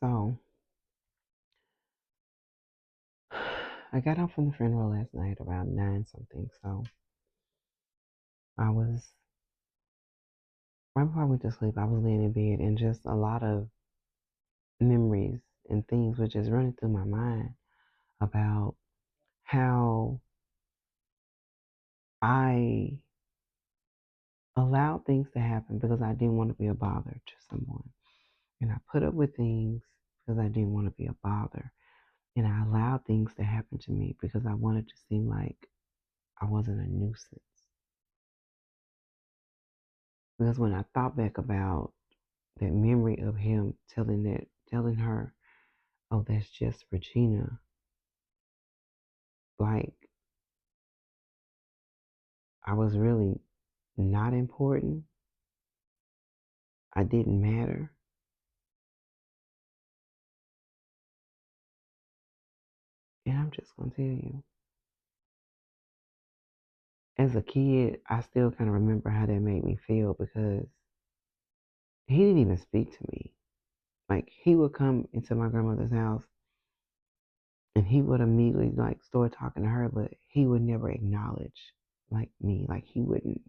So I got off from the funeral last night around 9 something. So I was, right before I went to sleep, I was laying in bed and just a lot of memories and things were just running through my mind about how I allowed things to happen because I didn't want to be a bother to someone. And I put up with things because I didn't want to be a bother. And I allowed things to happen to me because I wanted to seem like I wasn't a nuisance. Because when I thought back about that memory of him telling her, "Oh, that's just Regina," like I was really not important. I didn't matter. And I'm just gonna tell you, as a kid, I still kind of remember how that made me feel because he didn't even speak to me. Like he would come into my grandmother's house and he would immediately like start talking to her, but he would never acknowledge like me. Like he wouldn't.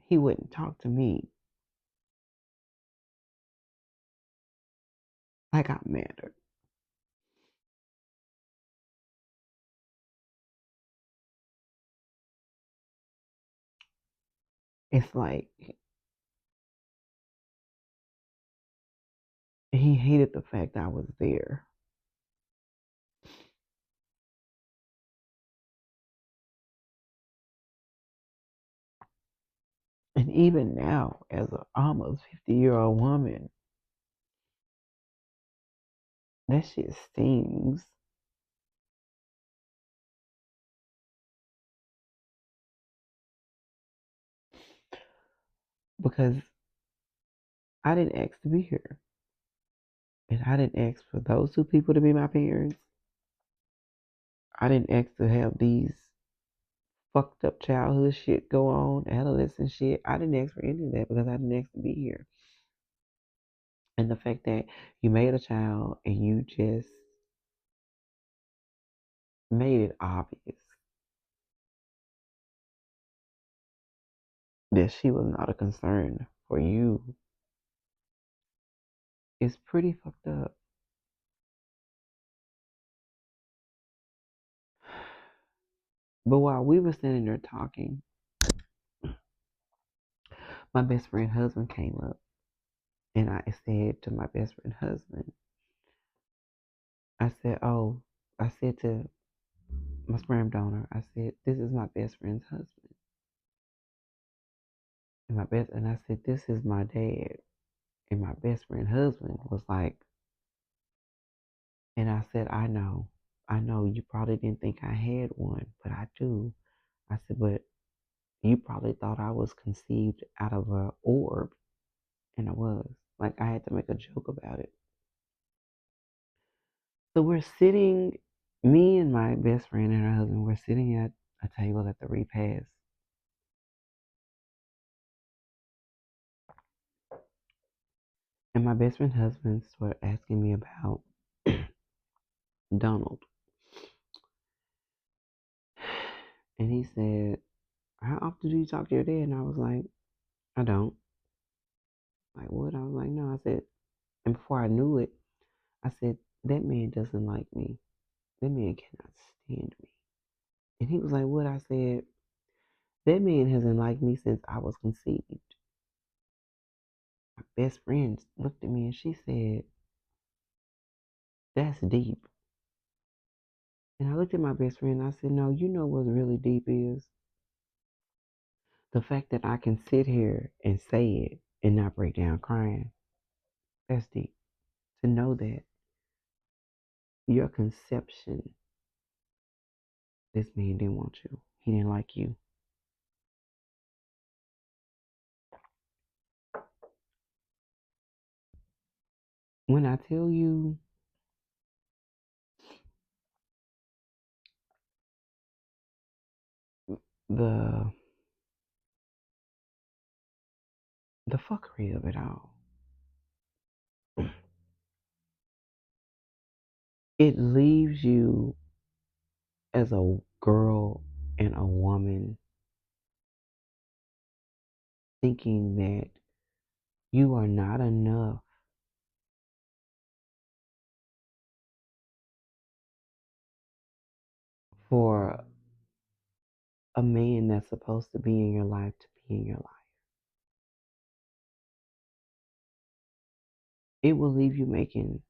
He wouldn't talk to me like I mattered. It's like he hated the fact I was there. And even now, as an almost 50-year-old woman, that shit stings because I didn't ask to be here. And I didn't ask for those two people to be my parents. I didn't ask to have these fucked up childhood shit go on, adolescent shit. I didn't ask for any of that because I didn't ask to be here. And the fact that you made a child and you just made it obvious that she was not a concern for you is pretty fucked up. But while we were sitting there talking, my best friend husband came up and I said to my best friend husband, I said, "Oh," I said to my sperm donor, I said, "This is my best friend's husband." And I said, "This is my dad." And my best friend husband was like, and I said, I know you probably didn't think I had one, but I do. I said, but you probably thought I was conceived out of a orb, and I was. Like I had to make a joke about it. So we're sitting, me and my best friend and her husband, we're sitting at a table at the repast. And my best friend's husband started asking me about Donald. And he said, "How often do you talk to your dad?" And I was like, "I don't." Like, what? I was like, "No." I said, and before I knew it, I said, "That man doesn't like me. That man cannot stand me." And he was like, "What?" I said, "That man hasn't liked me since I was conceived." My best friend looked at me and she said, "That's deep." And I looked at my best friend and I said, "No, you know what's really deep is the fact that I can sit here and say it and not break down crying. That's deep. To know that your conception, this man didn't want you. He didn't like you." When I tell you the the fuckery of it all. It leaves you as a girl and a woman thinking that you are not enough for a man that's supposed to be in your life to be in your life. It will leave you making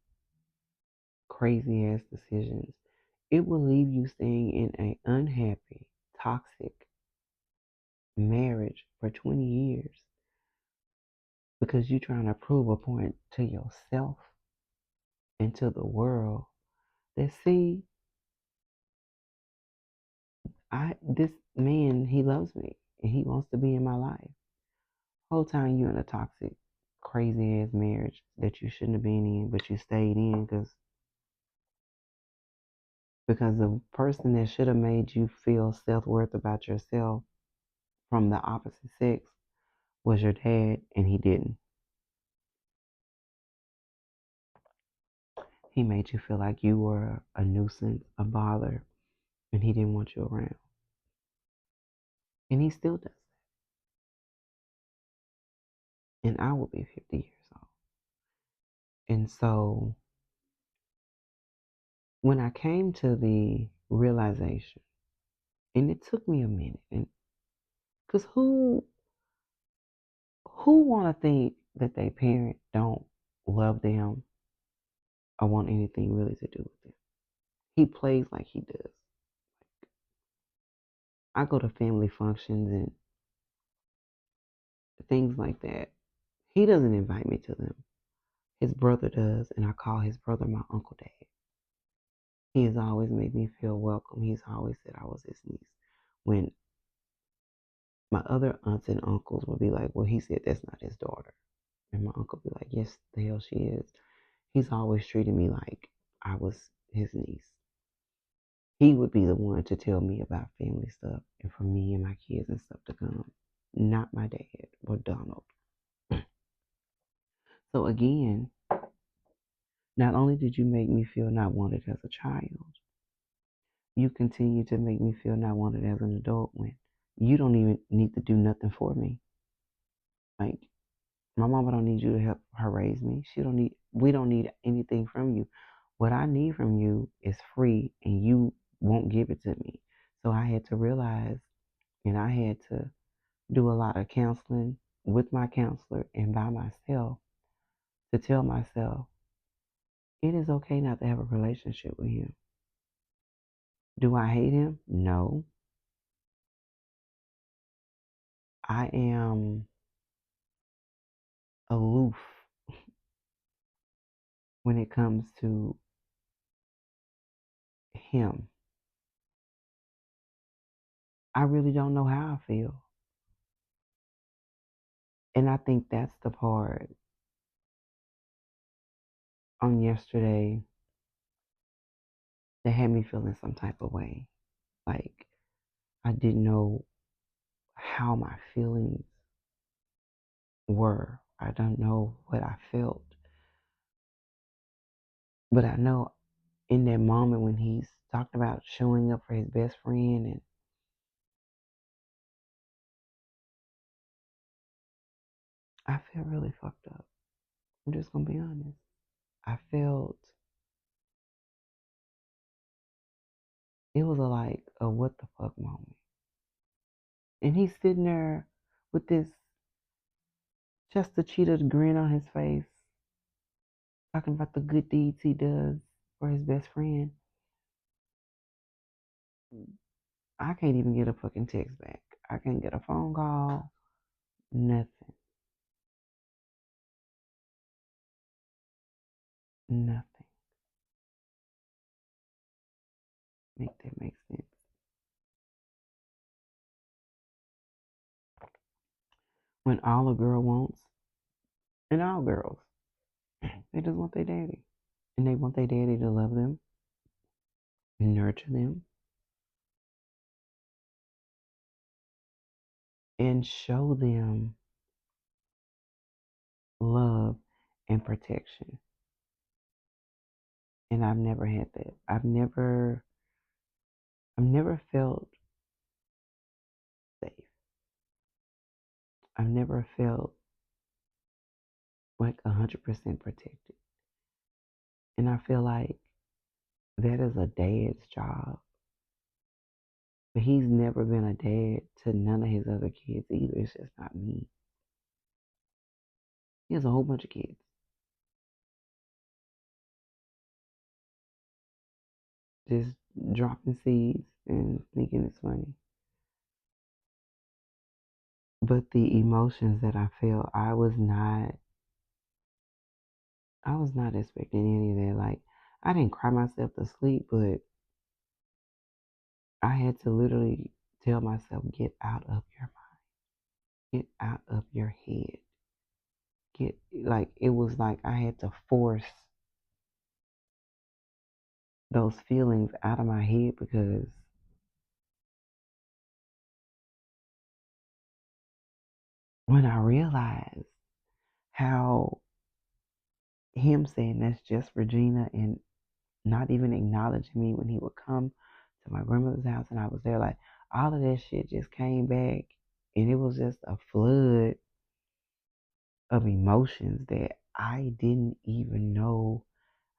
crazy ass decisions. It will leave you staying in an unhappy, toxic marriage for 20 years because you're trying to prove a point to yourself and to the world that see, this man, he loves me and he wants to be in my life. Whole time you in a toxic, crazy ass marriage that you shouldn't have been in, but you stayed in because the person that should have made you feel self worth about yourself from the opposite sex was your dad, and he didn't. He made you feel like you were a nuisance, a bother, and he didn't want you around. And he still does. And I will be 50 years old. And so when I came to the realization, and it took me a minute, and because who want to think that their parent don't love them or want anything really to do with them? He plays like he does. I go to family functions and things like that. He doesn't invite me to them. His brother does, and I call his brother my Uncle Dad. He has always made me feel welcome. He's always said I was his niece. When my other aunts and uncles would be like, well, he said that's not his daughter. And my uncle would be like, yes, the hell she is. He's always treated me like I was his niece. He would be the one to tell me about family stuff and for me and my kids and stuff to come. Not my dad or Donald. So again, not only did you make me feel not wanted as a child, you continue to make me feel not wanted as an adult when you don't even need to do nothing for me. Like my mama don't need you to help her raise me. We don't need anything from you. What I need from you is free and you won't give it to me. So I had to realize and I had to do a lot of counseling with my counselor and by myself to tell myself it is okay not to have a relationship with him. Do I hate him? No. I am aloof when it comes to him. I really don't know how I feel. And I think that's the part on yesterday that had me feeling some type of way. Like I didn't know how my feelings were. I don't know what I felt. But I know in that moment when he's talked about showing up for his best friend and I felt really fucked up. I'm just gonna be honest. I felt it was like a what the fuck moment. And he's sitting there with this just a cheetah grin on his face, talking about the good deeds he does for his best friend. I can't even get a fucking text back. I can't get a phone call. Nothing. Nothing. Make that make sense. When all a girl wants, and all girls, they just want their daddy. And they want their daddy to love them, nurture them, and show them love and protection. And I've never had that. I've never felt safe. I've never felt like 100% protected. And I feel like that is a dad's job. But he's never been a dad to none of his other kids either. It's just not me. He has a whole bunch of kids. Just dropping seeds and thinking it's funny. But the emotions that I felt, I was not expecting any of that. Like, I didn't cry myself to sleep, but I had to literally tell myself, get out of your mind, get out of your head. Like, it was like I had to force those feelings out of my head because when I realized how him saying that's just Regina and not even acknowledging me when he would come to my grandmother's house and I was there, like, all of that shit just came back and it was just a flood of emotions that I didn't even know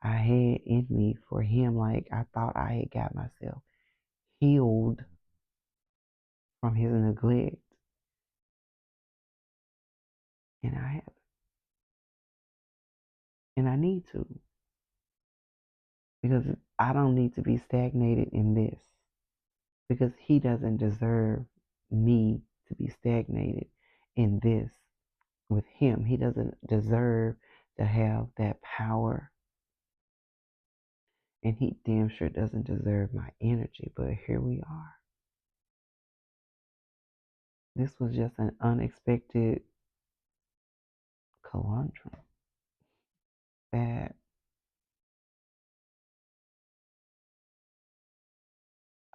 I had in me for him. Like, I thought I had got myself healed from his neglect, and I have, and I need to, because I don't need to be stagnated in this, because he doesn't deserve me to be stagnated in this with him. He doesn't deserve to have that power, and he damn sure doesn't deserve my energy. But here we are. This was just an unexpected conundrum that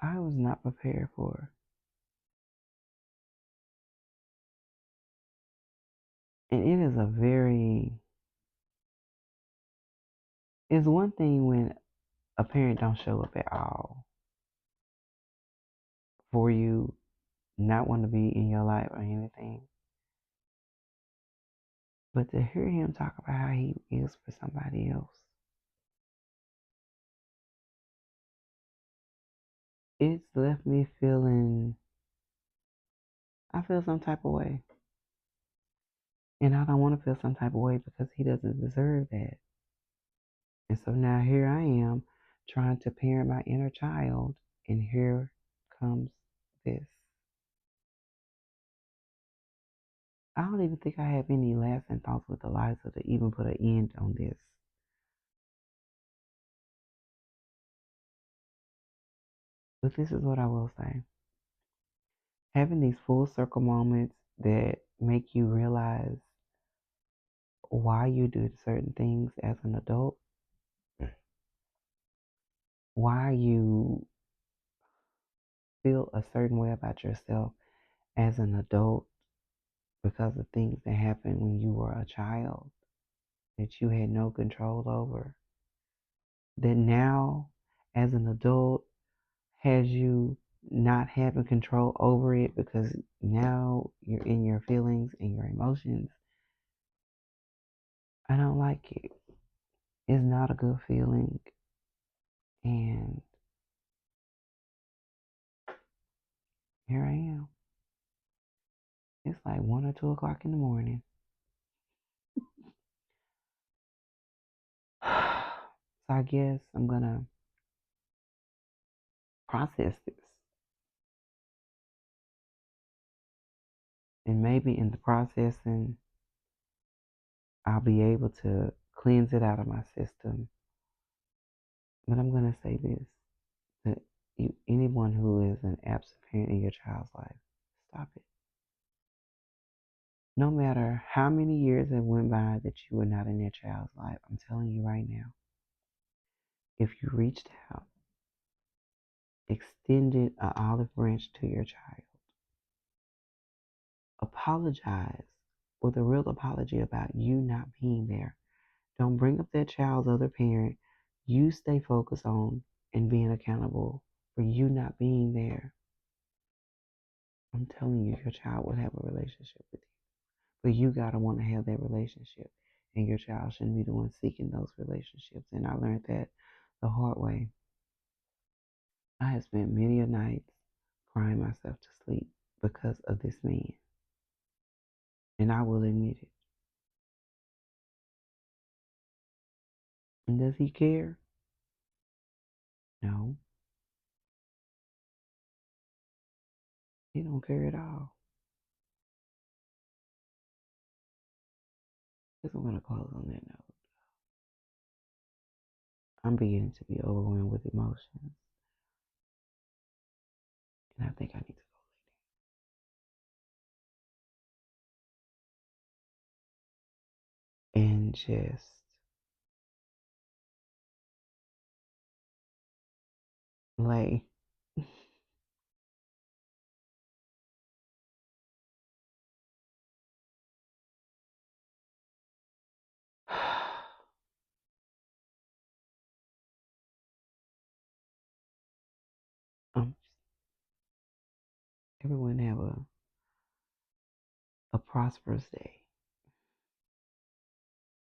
I was not prepared for. And it is it's one thing when a parent don't show up at all for you, not want to be in your life or anything. But to hear him talk about how he is for somebody else, it's left me feeling, I feel some type of way. And I don't want to feel some type of way because he doesn't deserve that. And so now here I am trying to parent my inner child, and here comes this. I don't even think I have any lasting thoughts with Eliza to even put an end on this. But this is what I will say. Having these full circle moments that make you realize why you do certain things as an adult, why you feel a certain way about yourself as an adult because of things that happened when you were a child that you had no control over. That now, as an adult, has you not having control over it because now you're in your feelings and your emotions. I don't like it. It's not a good feeling. And here I am. It's like 1 or 2 o'clock in the morning. So I guess I'm going to process this. And maybe in the processing, I'll be able to cleanse it out of my system. But I'm going to say this, that anyone who is an absent parent in your child's life, stop it. No matter how many years have went by that you were not in your child's life, I'm telling you right now, if you reached out, extended an olive branch to your child, apologize with a real apology about you not being there. Don't bring up that child's other parent. You stay focused on and being accountable for you not being there. I'm telling you, your child will have a relationship with you. But you gotta want to have that relationship. And your child shouldn't be the one seeking those relationships. And I learned that the hard way. I have spent many a nights crying myself to sleep because of this man. And I will admit it. And does he care? No, he don't care at all. Guess I'm gonna close on that note. I'm beginning to be overwhelmed with emotions, and I think I need to go and just lay. um, everyone have a prosperous day.